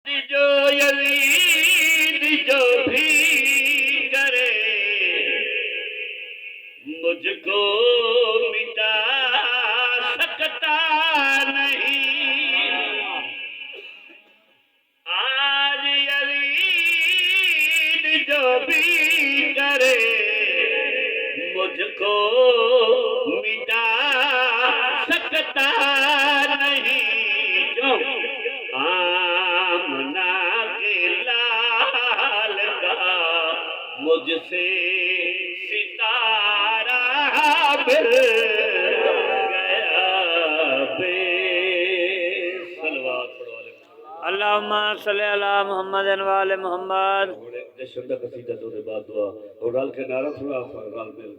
जो यजीद जो भी करे मुझको मिटा सकता नहीं। आज यजीद जो भी करे मुझको मिटा सकता नहीं। क्यों? आमना के लाल का मुझसे सितारा मिल गया बे। सलवात पढ़ो अल्लाहुम्मा सल्ली अला मुहम्मद व आले मुहम्मद। जश्न का कसीदा तो दे बाद दुआ और रल के नारा सुना रल मिल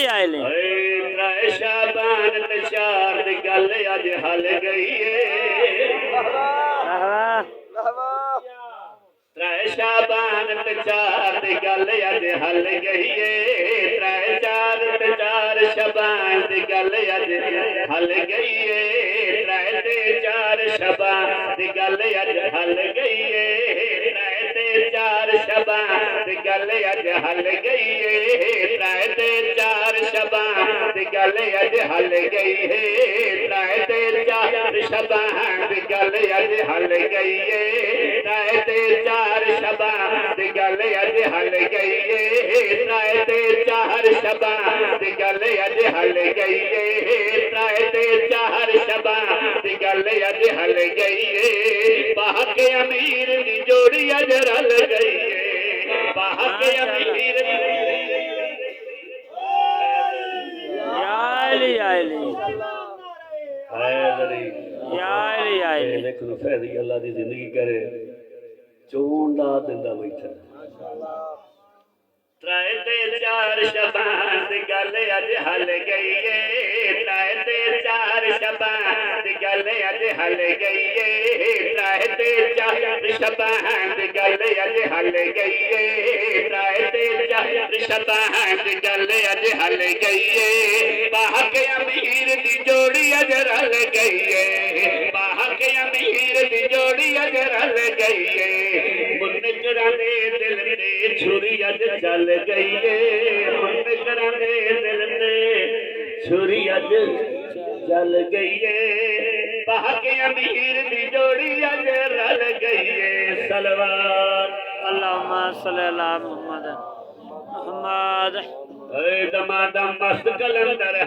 या अली शाबान ते चार दी गल अज हल गई है। त्रै शाबान ते चार दी गल अज हल गई है। त्रै चार ते चार शाबान दी गल अज हल गई है। त्रै ते चार शाबान दी गल अज हल गई है। त्रै ते चार शाबान दी गल अज हल गई है। त्रै ते चार शाबान दी गल अज हल गई है। त्रै ते चार शाबान दी गल अज हल गई है। त्रै ते चार शाबान दी गल अज हल गई है। त्रै ते चार शाबान दी गल अज हल गई है। त्रै ते चार शाबान दी गल अज हल गई है। बाह के अमीर दी जोड़ी अज रल गई है। बाह के अमीर देखो फैदी अल्लाह दी जिंदगी करे चोन दा दिंदा बैठा। त्रै ते चार शाबान दी गल अज हल गई है। त्रै ते चार शाबान दी गल अज हल गई है। त्रै ते चार शाबान दी गल अज हल गई है। त्रै ते चार शाबान दी गल अज हल गई है। बाह के अमीर दी जोड़ी अज रल गई है। बाह के अमीर दी जोड़ी अज रल गई है। मुनकरां दे दिल ते छुरी अज चल गई है। मुनकरां दे दिल ते छुरी अज चल गई है। बाह के अमीर दी जोड़ी अज रल गई है। सलवात अल्लाहुम्मा सल्ली अला मुहम्मद। दमादम मस्त कलंदर है।